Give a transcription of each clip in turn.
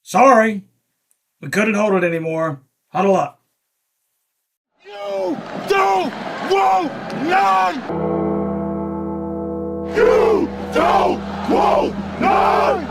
Sorry, we couldn't hold it anymore. Huddle up. You don't want none! You don't want none!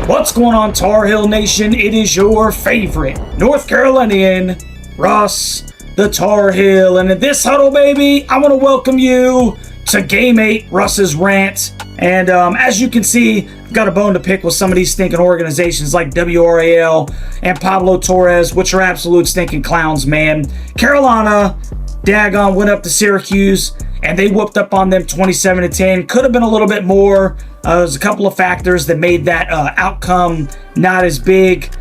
What's going on, Tar Heel Nation? It is your favorite North Carolinian, Russ, the Tar Heel. And in this huddle, baby, I want to welcome you to Game 8, Russ'S Rant. And as you can see, I've got a bone to pick with some of these stinking organizations like WRAL and Pablo Torres, which are absolute stinking clowns, man. Carolina, daggone, went up to Syracuse, and they whooped up on them 27-10. Could have been a little bit more. There's a couple of factors that made that outcome not as big.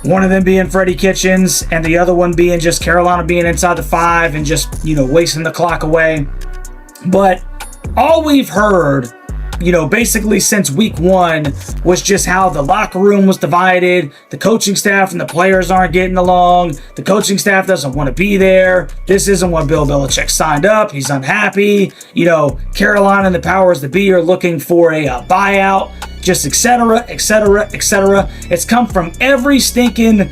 One of them being Freddie Kitchens, and the other one being just Carolina being inside the 5 and just, wasting the clock away. But all we've heard, basically since week 1 was just how the locker room was divided. The coaching staff and the players aren't getting along. The coaching staff doesn't want to be there. This isn't what Bill Belichick signed up. He's unhappy. Carolina and the powers that be are looking for a buyout, just etc., etc., etc. It's come from every stinking,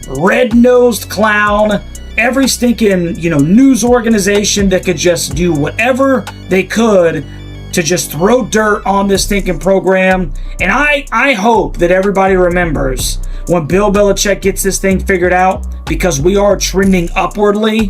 red-nosed clown, every stinking, news organization that could just do whatever they could to just throw dirt on this stinking program. And I hope that everybody remembers when Bill Belichick gets this thing figured out, because we are trending upwardly,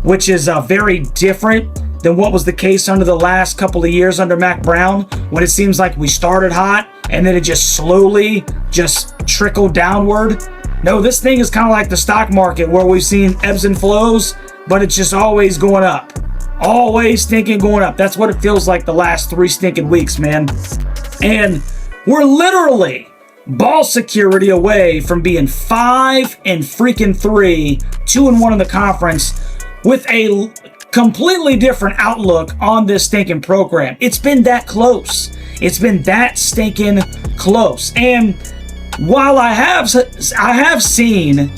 which is very different than what was the case under the last couple of years under Mac Brown, when it seems like we started hot and then it just slowly just trickled downward. No, this thing is kind of like the stock market, where we've seen ebbs and flows, but it's just always going up. Always stinking going up. That's what it feels like the last 3 stinking weeks, man. And we're literally ball security away from being 5-3, 2-1 in the conference, with a completely different outlook on this stinking program. It's been that close. It's been that stinking close. And while I have seen,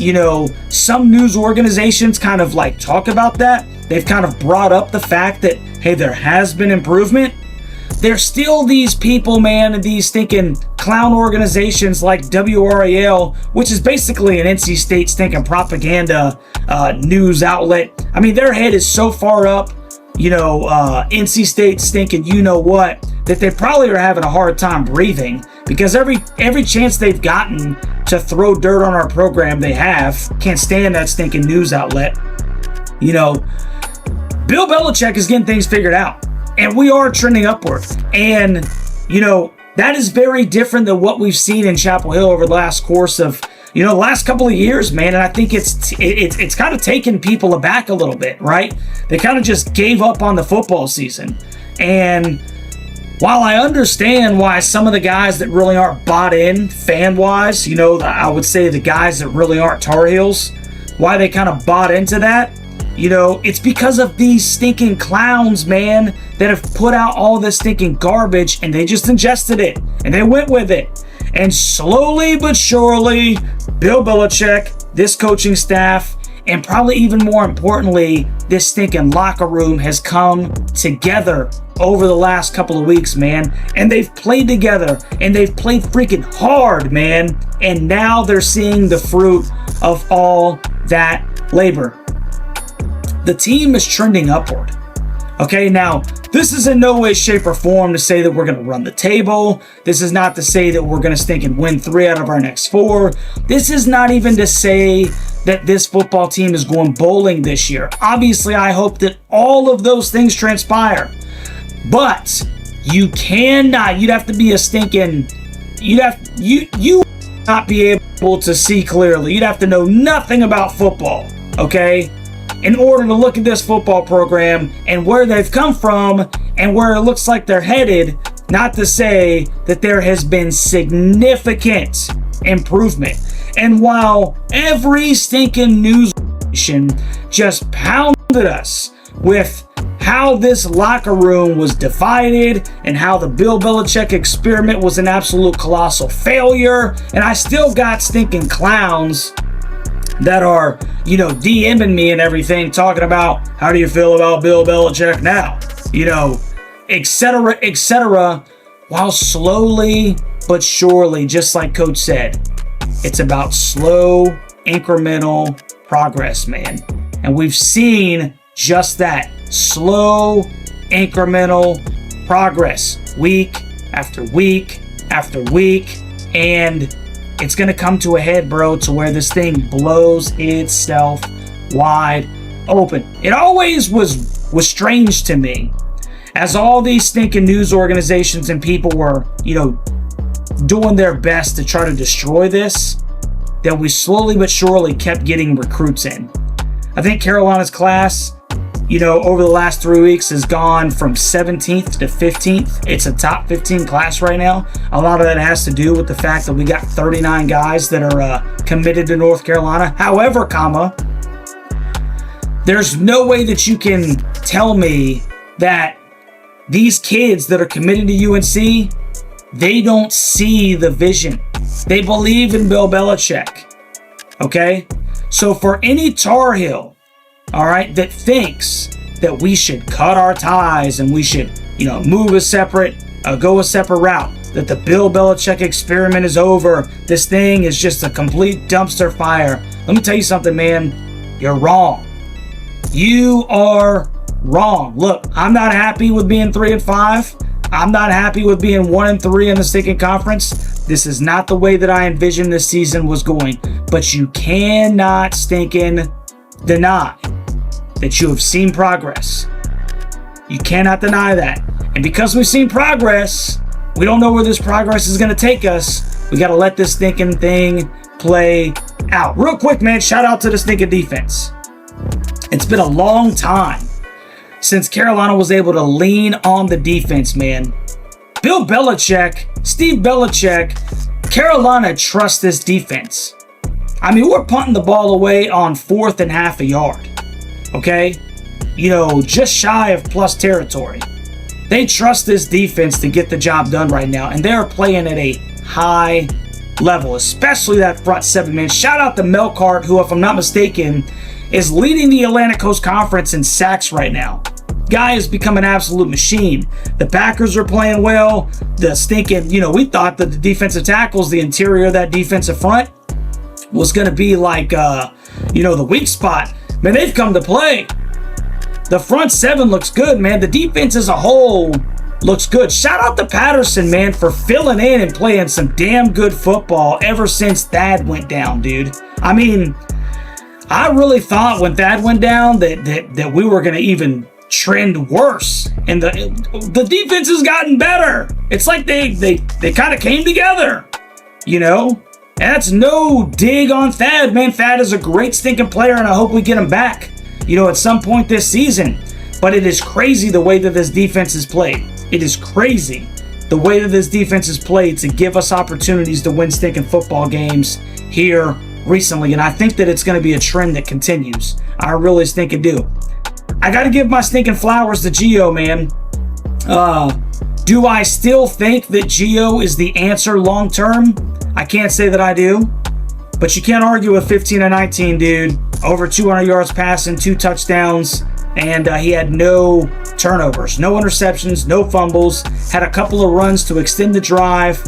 some news organizations kind of like talk about that, they've kind of brought up the fact that, hey, there has been improvement. There's still these people, man, and these stinking clown organizations like WRAL, which is basically an NC State stinking propaganda news outlet. I mean, their head is so far up, NC State stinking what, that they probably are having a hard time breathing, because every chance they've gotten to throw dirt on our program, they have. Can't stand that stinking news outlet. Bill Belichick is getting things figured out, and we are trending upward. And, that is very different than what we've seen in Chapel Hill over the last course of, the last couple of years, man. And I think it's kind of taken people aback a little bit, right? They kind of just gave up on the football season. And while I understand why some of the guys that really aren't bought in fan-wise, I would say the guys that really aren't Tar Heels, why they kind of bought into that, it's because of these stinking clowns, man, that have put out all this stinking garbage, and they just ingested it, and they went with it. And slowly but surely, Bill Belichick, this coaching staff, and probably even more importantly, this stinking locker room has come together over the last couple of weeks, man. And they've played together, and they've played freaking hard, man. And now they're seeing the fruit of all that labor. The team is trending upward. Okay, now, this is in no way, shape, or form to say that we're going to run the table. This is not to say that we're going to stink and win 3 out of our next 4. This is not even to say that this football team is going bowling this year. Obviously, I hope that all of those things transpire. But you cannot, you'd have to be a stinking, you not be able to see clearly. You'd have to know nothing about football, okay, in order to look at this football program and where they've come from and where it looks like they're headed, not to say that there has been significant improvement. And while every stinking news station just pounded us with how this locker room was divided and how the Bill Belichick experiment was an absolute colossal failure, and I still got stinking clowns that are, DMing me and everything, talking about, how do you feel about Bill Belichick now? etc., etc. while slowly but surely, just like Coach said, it's about slow, incremental progress, man. And we've seen just that, slow, incremental progress, week after week after week. And it's going to come to a head, bro, to where this thing blows itself wide open. It always was strange to me, as all these stinking news organizations and people were, doing their best to try to destroy this, that we slowly but surely kept getting recruits in. I think Carolina's class, over the last 3 weeks has gone from 17th to 15th. It's a top 15 class right now. A lot of that has to do with the fact that we got 39 guys that are committed to North Carolina. However, there's no way that you can tell me that these kids that are committed to UNC, they don't see the vision. They believe in Bill Belichick. Okay? So for any Tar Heel, all right, that thinks that we should cut our ties and we should, move a separate, go a separate route, that the Bill Belichick experiment is over, this thing is just a complete dumpster fire. Let me tell you something, man. You're wrong. You are wrong. Look, I'm not happy with being 3-5. I'm not happy with being 1-3 in the stinking conference. This is not the way that I envisioned this season was going. But you cannot stinking deny that you have seen progress. You cannot deny that. And because we've seen progress, we don't know where this progress is going to take us. We got to let this stinking thing play out. Real quick, man, shout out to the stinking defense. It's been a long time since Carolina was able to lean on the defense, man. Bill Belichick, Steve Belichick, Carolina trusts this defense. I mean, we're punting the ball away on 4th and half a yard. Okay? Just shy of plus territory. They trust this defense to get the job done right now, and they're playing at a high level, especially that front seven, man. Shout out to Melkart, who, if I'm not mistaken, is leading the Atlantic Coast Conference in sacks right now. Guy has become an absolute machine. The Packers are playing well. The stinking, we thought that the defensive tackles, the interior of that defensive front, was going to be like, the weak spot. Man, they've come to play. The front seven looks good, man. The defense as a whole looks good. Shout out to Patterson, man, for filling in and playing some damn good football ever since Thad went down, dude. I mean, I really thought when Thad went down that we were going to even trend worse, and the defense has gotten better. It's like they kind of came together, And that's no dig on Thad, man. Thad is a great stinking player, and I hope we get him back, at some point this season. But it is crazy the way that this defense is played. It is crazy the way that this defense is played to give us opportunities to win stinking football games here recently, and I think that it's going to be a trend that continues. I really think it do. I got to give my stinking flowers to Gio, man. Do I still think that Gio is the answer long term? I can't say that I do, but you can't argue with 15-19, dude. Over 200 yards passing, 2 touchdowns, and he had no turnovers, no interceptions, no fumbles, had a couple of runs to extend the drive.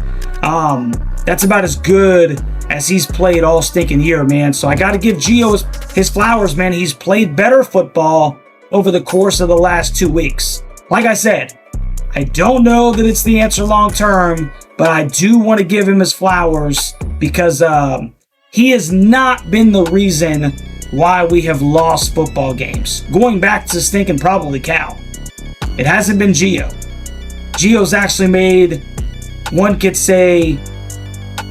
That's about as good as he's played all stinking year, man. So I got to give Gio his flowers, man. He's played better football over the course of the last 2 weeks. Like I said, I don't know that it's the answer long term, but I do want to give him his flowers because he has not been the reason why we have lost football games. Going back to stinking probably Cal. It hasn't been Gio. Gio's actually made, one could say,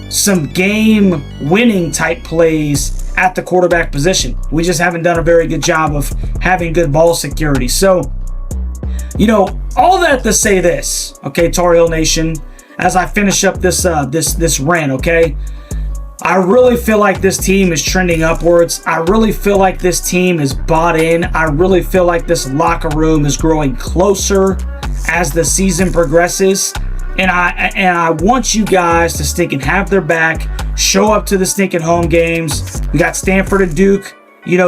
some game-winning type plays at the quarterback position. We just haven't done a very good job of having good ball security. So, all that to say this, okay, Tar Heel Nation, as I finish up this rant, okay? I really feel like this team is trending upwards. I really feel like this team is bought in. I really feel like this locker room is growing closer as the season progresses. And I want you guys to stinking have their back, show up to the stinking home games. We got Stanford and Duke,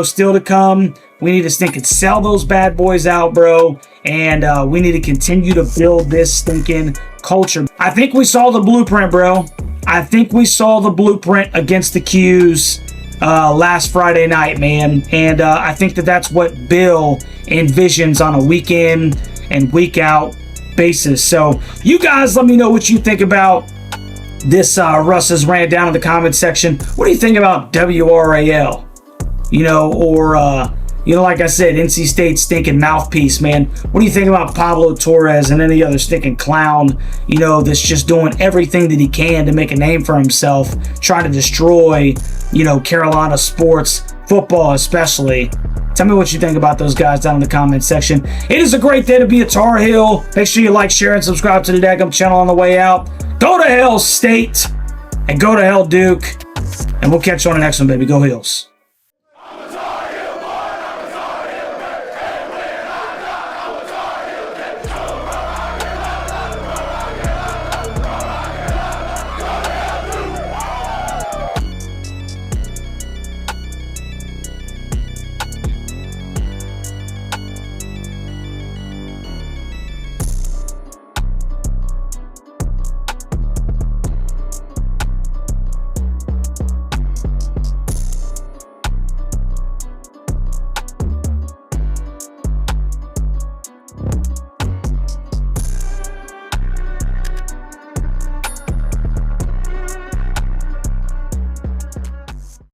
still to come. We need to stinking sell those bad boys out, bro. And we need to continue to build this stinking culture. I think we saw the blueprint, bro. I think we saw the blueprint against the Qs last Friday night, man. And I think that that's what Bill envisions on a week in and week out basis. So you guys let me know what you think about this Russ'S rant down in the comment section. What do you think about WRAL? You know, or like I said, NC State stinking mouthpiece, man. What do you think about Pablo Torres and any other stinking clown, that's just doing everything that he can to make a name for himself, trying to destroy, Carolina sports, football especially. Tell me what you think about those guys down in the comment section. It is a great day to be a Tar Heel. Make sure you like, share, and subscribe to the Daggum channel on the way out. Go to hell, State, and go to hell, Duke. And we'll catch you on the next one, baby. Go Heels.